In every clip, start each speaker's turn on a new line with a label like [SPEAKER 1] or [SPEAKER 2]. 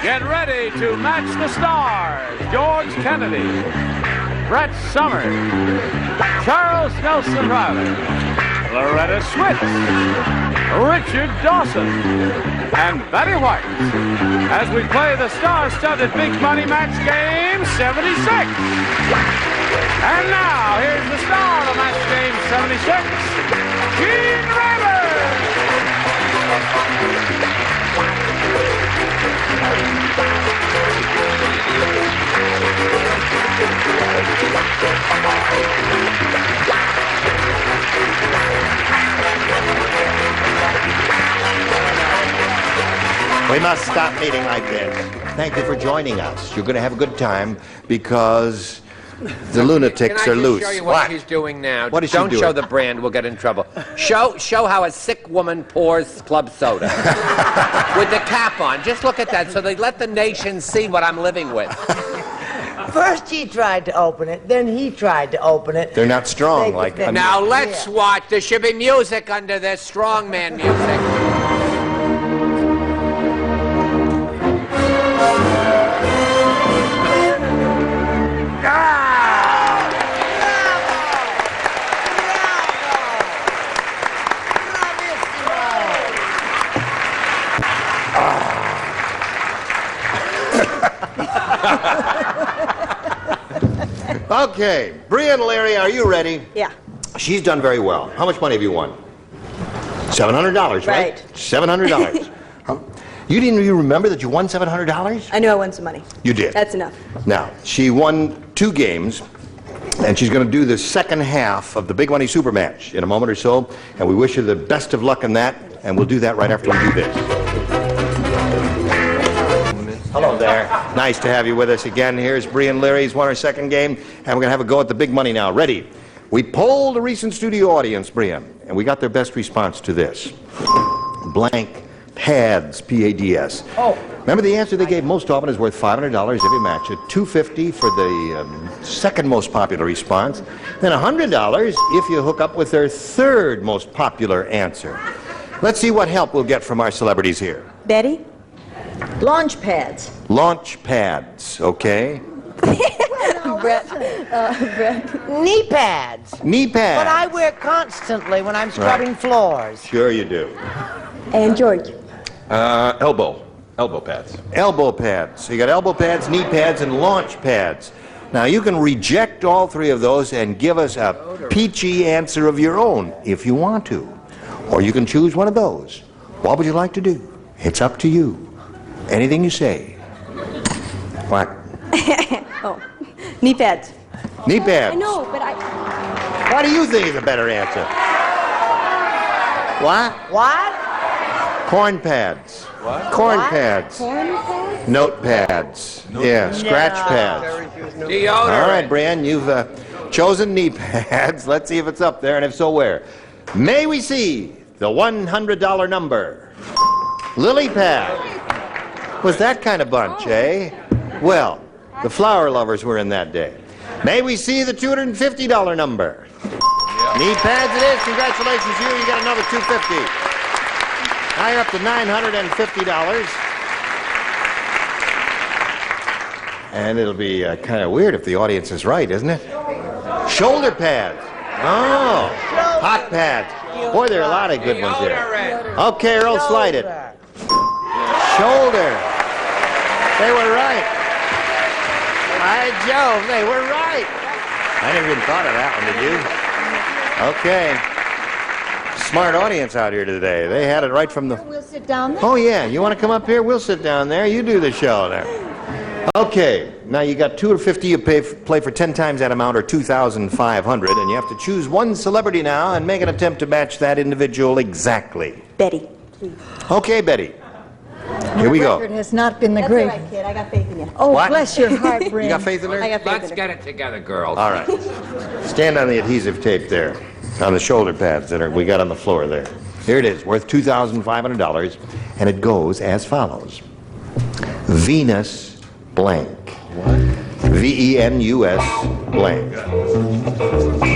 [SPEAKER 1] Get ready to match the stars. George Kennedy, Brett Summers, Charles Nelson Reilly, Loretta Swit, Richard Dawson, and Betty White as we play the star-studded Big Money Match Game 76. And now, here's the star of Match Game 76, Gene Rayburn.
[SPEAKER 2] We must stop meeting like this. Thank you for joining us. You're going to have a good time because the lunatics are loose.
[SPEAKER 3] Can I just show you what she's doing now?
[SPEAKER 2] What is she doing?
[SPEAKER 3] Don't show the brand. We'll get in trouble. Show how a sick woman pours club soda with the cap on. Just look at that so they let the nation see what I'm living with.
[SPEAKER 4] First he tried to open it, then he tried to open it.
[SPEAKER 2] They're not strong like that.
[SPEAKER 3] Now let's watch. There should be music under this, strongman music.
[SPEAKER 2] Okay, Brianne Leary, are you ready?
[SPEAKER 5] Yeah.
[SPEAKER 2] She's done very well. How much money have you won? $700, right? $700. You didn't even remember that you won $700?
[SPEAKER 5] I knew I won some money.
[SPEAKER 2] You did.
[SPEAKER 5] That's enough.
[SPEAKER 2] Now, she won 2 games, and she's going to do the second half of the Big Money Super Match in a moment or so, and we wish her the best of luck in that, and we'll do that right after we do this. Hello there. Nice to have you with us again. Here's Brianne Leary. He's won her second game, and we're going to have a go at the big money now. Ready? We polled a recent studio audience, Brianne, and we got their best response to this. Blank pads, P-A-D-S. Oh. Remember, the answer they gave most often is worth $500 if you match it, $250 for the second most popular response, then $100 if you hook up with their third most popular answer. Let's see what help we'll get from our celebrities here.
[SPEAKER 5] Betty?
[SPEAKER 4] Launch pads.
[SPEAKER 2] Launch pads, okay.
[SPEAKER 5] Brett.
[SPEAKER 4] Knee pads.
[SPEAKER 2] Knee pads.
[SPEAKER 4] But I wear constantly when I'm scrubbing floors.
[SPEAKER 2] Sure you do.
[SPEAKER 5] And George.
[SPEAKER 6] Elbow pads.
[SPEAKER 2] Elbow pads. So you got elbow pads, knee pads, and launch pads. Now you can reject all 3 of those and give us a peachy answer of your own if you want to. Or you can choose one of those. What would you like to do? It's up to you. Anything you say. What?
[SPEAKER 5] Oh, knee pads.
[SPEAKER 2] Knee pads.
[SPEAKER 5] I know, but
[SPEAKER 2] What do you think is a better answer? What?
[SPEAKER 4] What?
[SPEAKER 2] Corn pads.
[SPEAKER 6] What?
[SPEAKER 2] Corn pads.
[SPEAKER 5] Corn pads?
[SPEAKER 2] Note pads. Yeah, scratch pads.
[SPEAKER 3] Deodorant.
[SPEAKER 2] All right, Brianne, you've chosen knee pads. Let's see if it's up there, and if so, where? May we see the $100 number? Lily pad. Was that kind of bunch, eh? Well, the flower lovers were in that day. May we see the $250 number? Knee pads it is. Congratulations, you got another $250. Now you're up to $950. And it'll be kind of weird if the audience is right, isn't it? Shoulder pads. Oh, hot pads. Boy, there are a lot of good ones there. Okay, Earl, slide it. Shoulder. They were right. By Jove, they were right. I never even thought of that one, did you? Okay. Smart audience out here today. They had it right from the...
[SPEAKER 5] We'll sit down there.
[SPEAKER 2] Oh, yeah. You want to come up here? We'll sit down there. You do the show there. Okay. Now, you got $250. You play for 10 times that amount, or $2,500. And you have to choose one celebrity now and make an attempt to match that individual exactly.
[SPEAKER 5] Betty, please.
[SPEAKER 2] Okay, Betty. Here we go.
[SPEAKER 7] Record has not been the
[SPEAKER 5] That's
[SPEAKER 7] great.
[SPEAKER 5] all right, kid. I got faith in you.
[SPEAKER 7] Oh,
[SPEAKER 2] What?
[SPEAKER 7] bless your heart, Brianne.
[SPEAKER 2] You got faith in her?
[SPEAKER 5] I got faith
[SPEAKER 3] Let's
[SPEAKER 5] in
[SPEAKER 3] get it together, girls.
[SPEAKER 2] All right. Stand on the adhesive tape there, on the shoulder pads that we got on the floor there. Here it is, worth $2,500, and it goes as follows. Venus blank. What? V-E-N-U-S blank.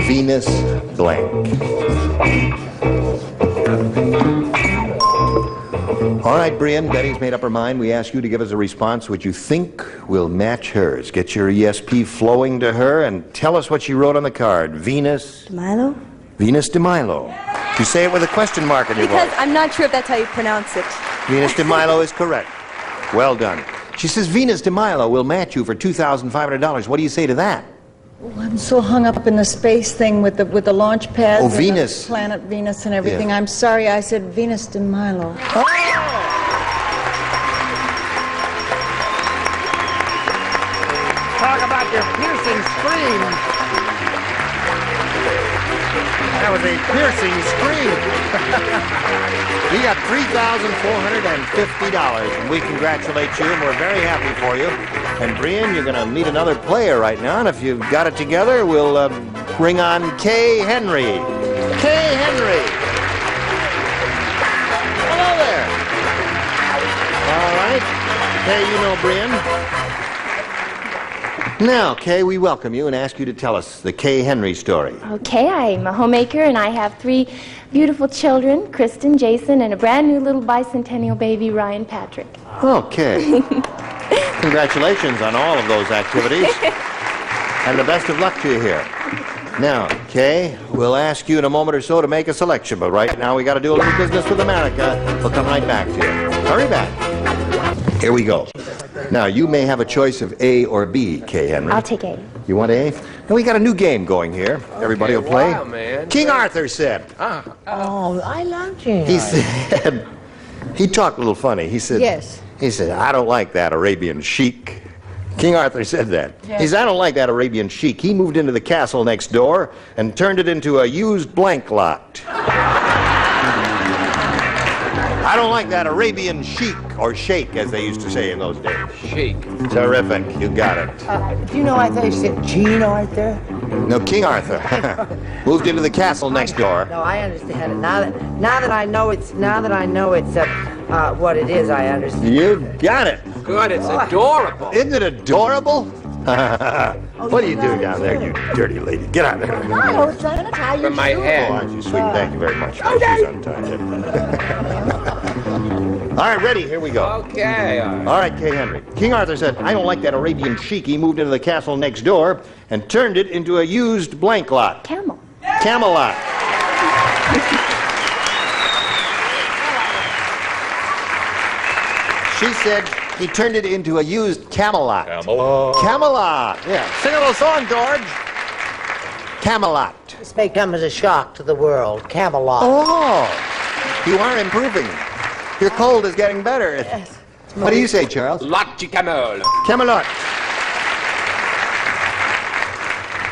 [SPEAKER 2] Venus blank. All right, Brianne, Betty's made up her mind. We ask you to give us a response which you think will match hers. Get your ESP flowing to her and tell us what she wrote on the card. Venus?
[SPEAKER 5] Milo?
[SPEAKER 2] Venus de Milo. You say it with a question mark in your
[SPEAKER 5] Because
[SPEAKER 2] voice.
[SPEAKER 5] I'm not sure if that's how you pronounce it.
[SPEAKER 2] Venus de Milo is correct. Well done. She says Venus de Milo will match you for $2,500. What do you say to that?
[SPEAKER 7] Oh, I'm so hung up in the space thing with the launch pads.
[SPEAKER 2] Oh,
[SPEAKER 7] and
[SPEAKER 2] Venus.
[SPEAKER 7] the planet Venus and everything.
[SPEAKER 2] Yeah.
[SPEAKER 7] I'm sorry, I said Venus de Milo.
[SPEAKER 3] Talk about your piercing scream.
[SPEAKER 2] That was a piercing scream. You got $3,450, and we congratulate you, and we're very happy for you. And Brianne, you're going to meet another player right now, and if you've got it together, we'll bring on Kay Henry. Kay Henry. Hello there. All right. Kay, you know Brianne. Now, Kay, we welcome you and ask you to tell us the Kay Henry story.
[SPEAKER 8] Okay, I'm a homemaker and I have 3 beautiful children, Kristen, Jason, and a brand new little bicentennial baby, Ryan Patrick.
[SPEAKER 2] Okay. Congratulations on all of those activities. And the best of luck to you here. Now, Kay, we'll ask you in a moment or so to make a selection, but right now we got to do a little business with America. We'll come right back to you. Hurry back. Here we go. Now, you may have a choice of A or B, Kay Henry.
[SPEAKER 8] I'll take A.
[SPEAKER 2] You want A? Now, we got a new game going here. Everybody will play.
[SPEAKER 3] Wow, man.
[SPEAKER 2] King Arthur said.
[SPEAKER 4] Oh, I love King
[SPEAKER 2] He
[SPEAKER 4] Arthur.
[SPEAKER 2] said, he talked a little funny. He said,
[SPEAKER 7] Yes.
[SPEAKER 2] He said, I don't like that Arabian sheik. King Arthur said that. He said, I don't like that Arabian sheik. He moved into the castle next door and turned it into a used blank lot. I don't like that Arabian sheik, or sheikh, as they used to say in those days.
[SPEAKER 3] Chic.
[SPEAKER 2] Terrific. You got it.
[SPEAKER 4] Do you know I thought you said Gene Arthur?
[SPEAKER 2] No, King Arthur moved into the castle next door.
[SPEAKER 4] No, I understand it. Now that I know it's what it is, I understand.
[SPEAKER 2] You got it.
[SPEAKER 3] Good, it's adorable.
[SPEAKER 2] Isn't it adorable? What are you doing down there, you dirty lady? Get out there.
[SPEAKER 4] No, it's trying to tie your
[SPEAKER 3] From my
[SPEAKER 4] shoe.
[SPEAKER 3] head.
[SPEAKER 2] Oh, aren't you sweet? Thank you very much. Oh, she's untied. All right, ready? Here we go.
[SPEAKER 3] Okay.
[SPEAKER 2] All right, Kay Henry. King Arthur said, I don't like that Arabian sheik. He moved into the castle next door and turned it into a used blank lot.
[SPEAKER 8] Camel.
[SPEAKER 2] Camelot. She said he turned it into a used Camelot. Camelot. Yeah. Sing a little song, George. Camelot.
[SPEAKER 4] This may come as a shock to the world. Camelot.
[SPEAKER 2] Oh, you are improving. Your cold is getting better. Yes. What do you say, Charles?
[SPEAKER 3] Lot Camel.
[SPEAKER 2] Camelot.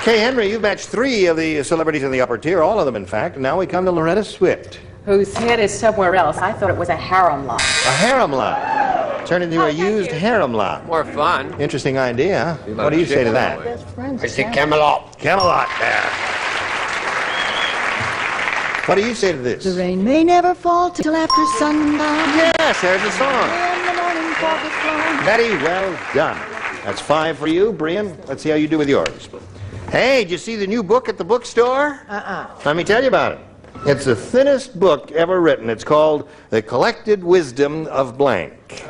[SPEAKER 2] Kay Henry, you've matched 3 of the celebrities in the upper tier, all of them, in fact. And now we come to Loretta Swit.
[SPEAKER 9] Whose head is somewhere else. I thought it was a harem lot.
[SPEAKER 2] A harem lot. Turned into a used harem lot.
[SPEAKER 3] More fun.
[SPEAKER 2] Interesting idea, huh? What do you say to that?
[SPEAKER 3] I say Camelot.
[SPEAKER 2] Camelot there. What do you say to this?
[SPEAKER 7] The rain may never fall till after sundown.
[SPEAKER 2] Yes, there's the song.
[SPEAKER 7] In the morning fog is gone.
[SPEAKER 2] Betty, well done. That's 5 for you. Brian, let's see how you do with yours. Hey, did you see the new book at the bookstore? Let me tell you about it. It's the thinnest book ever written. It's called The Collected Wisdom of Blank.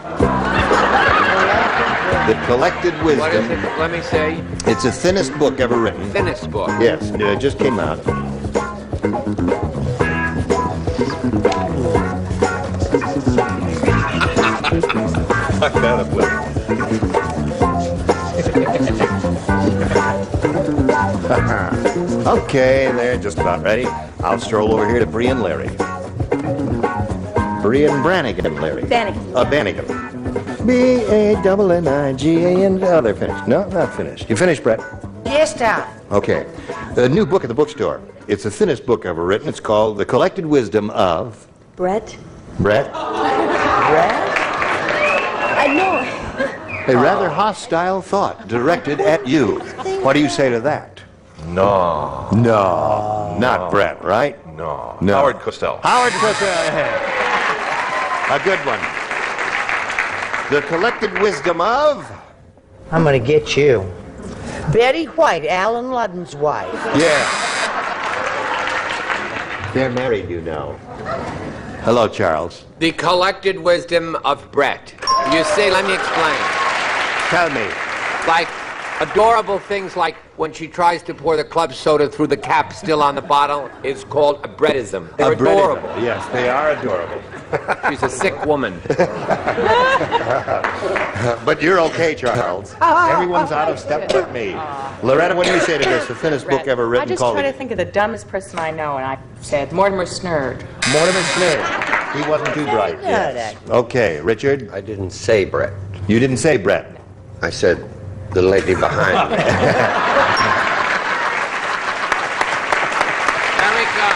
[SPEAKER 2] The Collected Wisdom.
[SPEAKER 3] What is it? Let me say.
[SPEAKER 2] It's the thinnest book ever written.
[SPEAKER 3] Thinnest book.
[SPEAKER 2] Yes, it just came out. Okay, they're just about ready. I'll stroll over here to Brianne Leary. Brianne Brannigan Leary.
[SPEAKER 5] Bannigan.
[SPEAKER 2] Bannigan. B-A-N-N-I-G-A-N. Oh, they're finished. No, not finished. You finished, Brett?
[SPEAKER 4] Yes, Tom.
[SPEAKER 2] Okay. The new book at the bookstore. It's the thinnest book ever written. It's called The Collected Wisdom of...
[SPEAKER 5] Brett?
[SPEAKER 2] Brett?
[SPEAKER 5] I know.
[SPEAKER 2] A rather hostile thought directed at you. What do you say to that?
[SPEAKER 6] No.
[SPEAKER 2] No. Not Brett, right?
[SPEAKER 6] No.
[SPEAKER 2] No.
[SPEAKER 6] Howard Cosell.
[SPEAKER 2] Howard Cosell. A good one. The Collected Wisdom of...
[SPEAKER 4] I'm going to get you. Betty White, Alan Ludden's wife.
[SPEAKER 2] Yeah. They're married, you know. Hello, Charles.
[SPEAKER 3] The collected wisdom of Brett. You see, let me explain.
[SPEAKER 2] Tell me.
[SPEAKER 3] Like adorable things like when she tries to pour the club soda through the cap still on the bottle is called a Brettism. They're adorable.
[SPEAKER 2] Yes, they are adorable.
[SPEAKER 3] She's a sick woman.
[SPEAKER 2] But you're okay, Charles. Everyone's out of step but me. Loretta, what do you say to this? The thinnest book ever written.
[SPEAKER 9] I just
[SPEAKER 2] called
[SPEAKER 9] try to think of the dumbest person I know, and I said Mortimer Snurd.
[SPEAKER 2] Mortimer Snurd. He wasn't too bright. Yes. Okay, Richard.
[SPEAKER 10] I didn't say Brett.
[SPEAKER 2] You didn't say Brett.
[SPEAKER 10] I said the lady behind me.
[SPEAKER 3] Very good.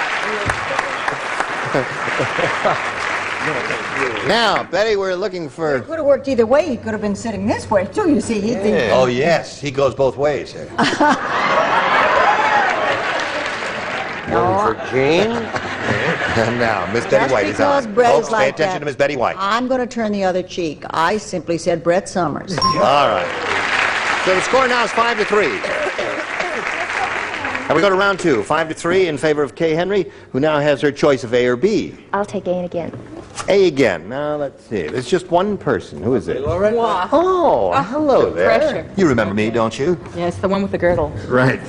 [SPEAKER 2] Now, Betty, we're looking for...
[SPEAKER 7] Could have worked either way. He could have been sitting this way, too, you see.
[SPEAKER 2] Oh, yes. He goes both ways.
[SPEAKER 10] One for Jean.
[SPEAKER 2] Now, Miss Betty White is on.
[SPEAKER 7] because Brett
[SPEAKER 2] Folks,
[SPEAKER 7] is like
[SPEAKER 2] pay attention
[SPEAKER 7] that,
[SPEAKER 2] to Miss Betty White.
[SPEAKER 7] I'm going to turn the other cheek. I simply said Brett Summers.
[SPEAKER 2] All right. So the score now is 5-3. And we go to round two. 5-3 in favor of Kay Henry, who now has her choice of A or B.
[SPEAKER 8] I'll take A again.
[SPEAKER 2] A again. Now, let's see. There's just one person. Who is it?
[SPEAKER 9] Loretta.
[SPEAKER 2] Oh, hello there.
[SPEAKER 9] pressure.
[SPEAKER 2] You remember me, don't you?
[SPEAKER 9] Yes, the one with the girdle.
[SPEAKER 2] Right.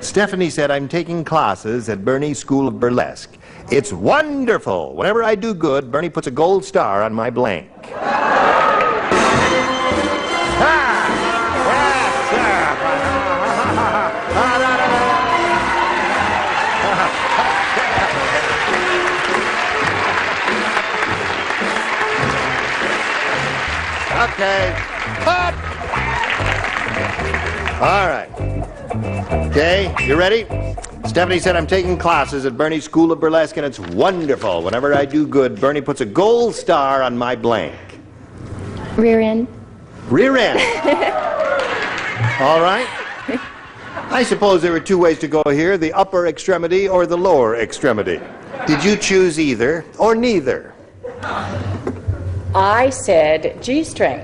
[SPEAKER 2] Stephanie said, I'm taking classes at Bernie's School of Burlesque. It's wonderful. Whenever I do good, Bernie puts a gold star on my blank. Okay. Cut! All right. Okay, you ready? Stephanie said, I'm taking classes at Bernie's School of Burlesque, and it's wonderful. Whenever I do good, Bernie puts a gold star on my blank.
[SPEAKER 8] Rear end.
[SPEAKER 2] Rear end. All right. I suppose there were two ways to go here, the upper extremity or the lower extremity. Did you choose either or neither?
[SPEAKER 9] I said G-string.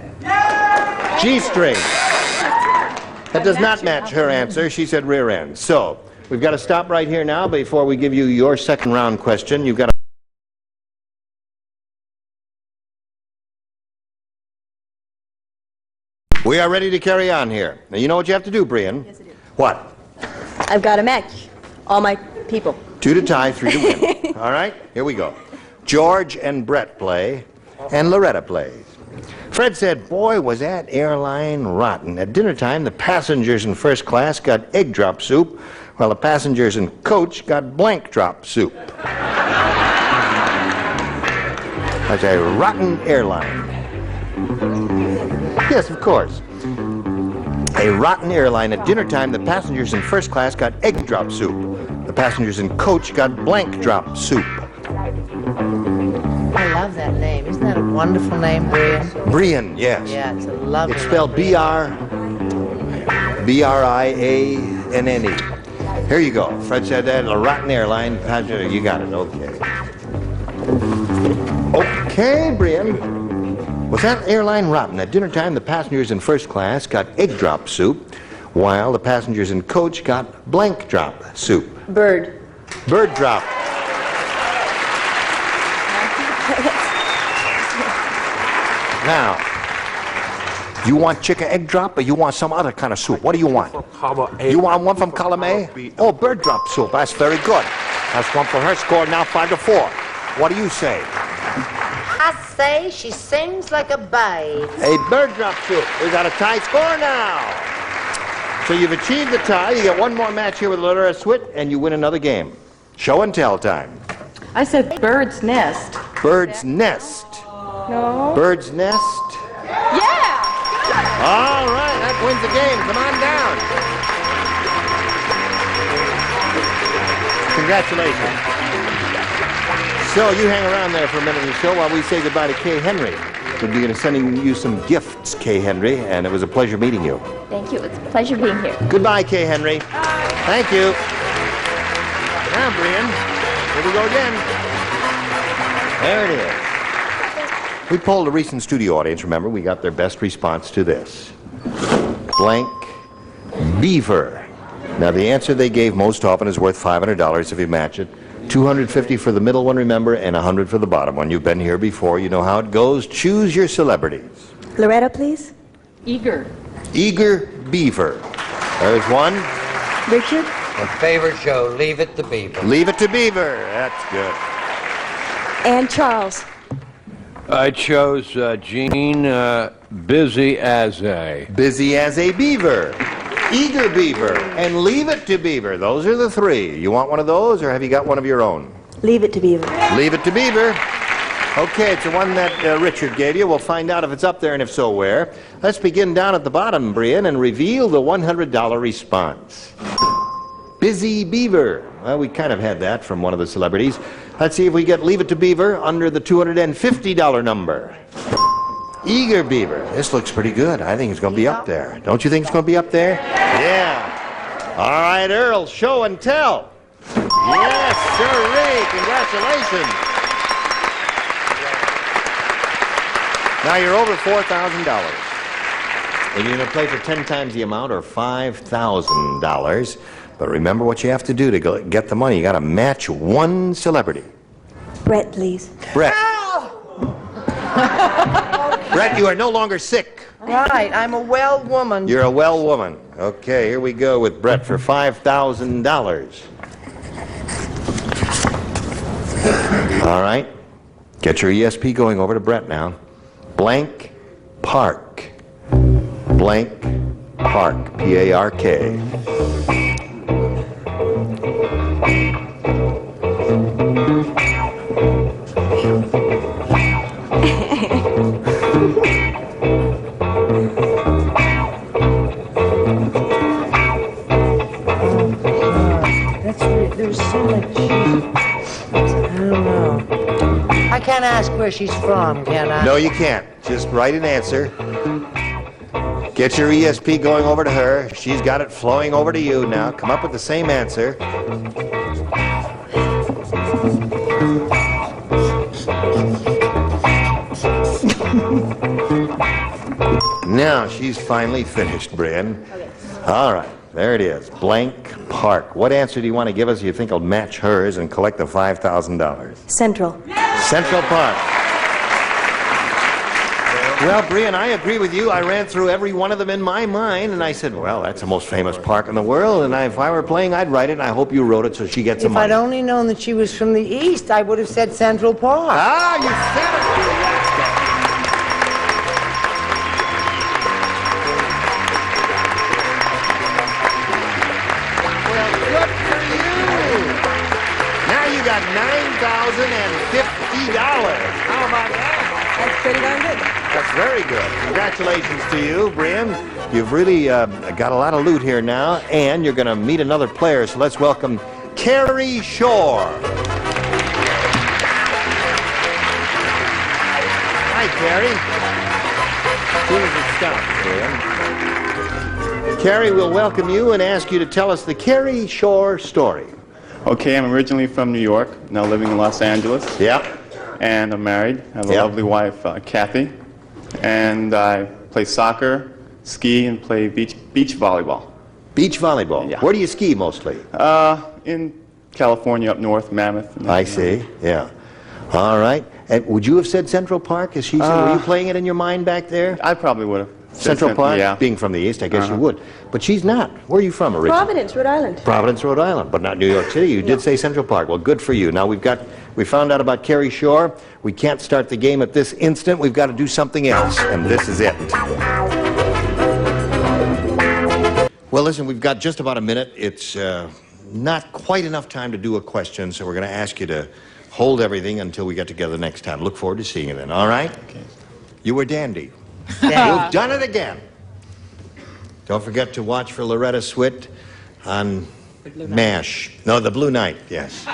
[SPEAKER 2] G-string. That does not match her answer. She said rear end. So, we've got to stop right here now before we give you your second round question. You've got to... We are ready to carry on here. Now, you know what you have to do, Brianne?
[SPEAKER 5] Yes, I do.
[SPEAKER 2] What?
[SPEAKER 5] I've got to match all my people.
[SPEAKER 2] 2 to tie, 3 to win. All right, here we go. George and Brett play, and Loretta plays. Fred said, boy, was that airline rotten. At dinner time, the passengers in first class got egg drop soup, while the passengers in coach got blank drop soup. That's a rotten airline. Yes, of course. A rotten airline. At dinner time, the passengers in first class got egg drop soup. The passengers in coach got blank drop soup.
[SPEAKER 4] I love that name. Isn't that a wonderful name, Brian?
[SPEAKER 2] Brianne, yes.
[SPEAKER 4] Yeah, it's a lovely
[SPEAKER 2] It's spelled B-R-I-A-N-N-E. Here you go. Fred said that. A rotten airline. You got it. Okay. Okay, Brianne. Was that airline rotten? At dinner time, the passengers in first class got egg drop soup, while the passengers in coach got blank drop soup.
[SPEAKER 5] Bird.
[SPEAKER 2] Bird drop. Now, you want chicken egg drop or you want some other kind of soup? What do you want? You want one from column A? Oh, bird drop soup. That's very good. That's one for her. Score now 5-4. What do you say?
[SPEAKER 4] I say she sings like a babe.
[SPEAKER 2] A bird drop soup. We got a tie score now. So you've achieved the tie. You get one more match here with Loretta Swit, and you win another game. Show and tell time.
[SPEAKER 9] I said bird's nest.
[SPEAKER 2] Bird's nest.
[SPEAKER 9] No.
[SPEAKER 2] Bird's nest.
[SPEAKER 9] Yeah!
[SPEAKER 2] All right, that wins the game. Come on down. Congratulations. So you hang around there for a minute or so while we say goodbye to Kay Henry. We'll be sending you some gifts, Kay Henry, and it was a pleasure meeting you.
[SPEAKER 8] Thank you. It's a pleasure being here.
[SPEAKER 2] Goodbye, Kay Henry. Thank you. Now, Brianne, here we go again. There it is. We polled a recent studio audience, remember? We got their best response to this. Blank beaver. Now, the answer they gave most often is worth $500 if you match it. 250 for the middle one, remember, and 100 for the bottom one. You've been here before. You know how it goes. Choose your celebrities.
[SPEAKER 5] Loretta, please.
[SPEAKER 9] Eager.
[SPEAKER 2] Eager Beaver. There's one.
[SPEAKER 5] Richard.
[SPEAKER 10] My favorite show, Leave It to Beaver.
[SPEAKER 2] Leave It to Beaver. That's good.
[SPEAKER 5] And Charles.
[SPEAKER 11] I chose Jean, busy as a.
[SPEAKER 2] Busy as a beaver. Eager Beaver. And Leave It to Beaver. Those are the three. You want one of those, or have you got one of your own?
[SPEAKER 5] Leave it to Beaver.
[SPEAKER 2] Leave It to Beaver. Okay, it's the one that Richard gave you. We'll find out if it's up there, and if so, where. Let's begin down at the bottom, Brian, and reveal the $100 response. Busy Beaver. Well, we kind of had that from one of the celebrities. Let's see if we get Leave It to Beaver under the $250 number. Eager Beaver. This looks pretty good. I think it's going to be up there. Don't you think it's going to be up there? Yeah. All right, Earl, show and tell. Yes, sirree. Congratulations. Now you're over $4,000. And you're going to play for 10 times the amount, or $5,000. But remember what you have to do to get the money. You got to match one celebrity.
[SPEAKER 5] Brett, please.
[SPEAKER 2] Brett. Brett, you are no longer sick.
[SPEAKER 4] Right, I'm a well woman.
[SPEAKER 2] You're a well woman. Okay, here we go with Brett for $5,000. All right. Get your ESP going over to Brett now. Blank Park. Blank Park. P-A-R-K.
[SPEAKER 4] There's so much. I don't know. I can't ask where she's from, can I?
[SPEAKER 2] No, you can't. Just write an answer. Get your ESP going over to her. She's got it flowing over to you now. Come up with the same answer. Now she's finally finished, Brian.
[SPEAKER 5] Okay.
[SPEAKER 2] All right, there it is. Blank Park. What answer do you want to give us you think will match hers and collect the $5,000?
[SPEAKER 5] Central.
[SPEAKER 2] Central Park. Well, Brian, I agree with you. I ran through every one of them in my mind, and I said, well, that's the most famous park in the world, and if I were playing, I'd write it, and I hope you wrote it so she gets some
[SPEAKER 4] If
[SPEAKER 2] money.
[SPEAKER 4] I'd only known that she was from the East, I would have said Central Park.
[SPEAKER 2] Ah, you said it. Well, good for you. Now you got $9,050. How about that?
[SPEAKER 5] That's pretty darn good.
[SPEAKER 2] That's very good. Congratulations to you, Brian. You've really got a lot of loot here now, and you're going to meet another player, so let's welcome Carrie Shore. Hi, Carrie. As soon as it stops, Brian. Carrie, we'll welcome you and ask you to tell us the Carrie Shore story.
[SPEAKER 12] Okay, I'm originally from New York, now living in Los Angeles.
[SPEAKER 2] Yeah.
[SPEAKER 12] And I'm married. I have a lovely wife, Kathy. And I play soccer, ski, and play beach volleyball.
[SPEAKER 2] Beach volleyball?
[SPEAKER 12] Yeah.
[SPEAKER 2] Where do you ski mostly?
[SPEAKER 12] In California, up north, Mammoth.
[SPEAKER 2] I see, yeah. All right. And would you have said Central Park? As she said, were you playing it in your mind back there?
[SPEAKER 12] I probably would have.
[SPEAKER 2] Central Park?
[SPEAKER 12] Yeah.
[SPEAKER 2] Being from the East, I guess you would. But she's not. Where are you from originally?
[SPEAKER 5] Providence, Rhode Island.
[SPEAKER 2] Providence, Rhode Island, but not New York City. You did say Central Park. Well, good for you. Now we found out about Carrie Shore. We can't start the game at this instant. We've got to do something else, and this is it. Well, listen, we've got just about a minute. It's not quite enough time to do a question, so we're going to ask you to hold everything until we get together next time. Look forward to seeing you then, all right? Okay. You were dandy. You've done it again. Don't forget to watch for Loretta Swit on MASH. No, the Blue Night, yes.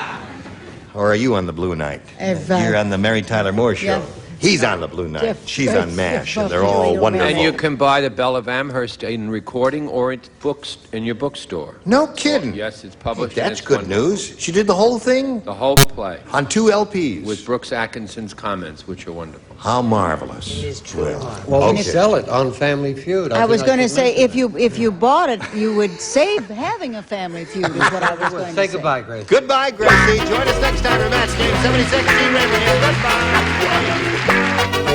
[SPEAKER 2] Or are you on the Blue Night? You're on the Mary Tyler Moore Show.
[SPEAKER 3] Yeah.
[SPEAKER 2] He's on the Blue Night. She's on MASH, and they're all wonderful.
[SPEAKER 3] And you can buy the Belle of Amherst in recording or in books in your bookstore.
[SPEAKER 2] No kidding.
[SPEAKER 3] Yes, it's published.
[SPEAKER 2] That's good news. She did the whole thing?
[SPEAKER 3] The whole play.
[SPEAKER 2] On 2 LPs.
[SPEAKER 3] With Brooks Atkinson's comments, which are wonderful.
[SPEAKER 2] How marvelous.
[SPEAKER 10] It is true.
[SPEAKER 2] Well,
[SPEAKER 10] we sell it on Family Feud.
[SPEAKER 7] I was going to say,
[SPEAKER 10] mention
[SPEAKER 7] if you bought it, you would save having a Family Feud, is what I was going to say.
[SPEAKER 10] Say goodbye, Gracie.
[SPEAKER 2] Goodbye, Gracie. Join us next time for Match Game 76. See you right here. Goodbye.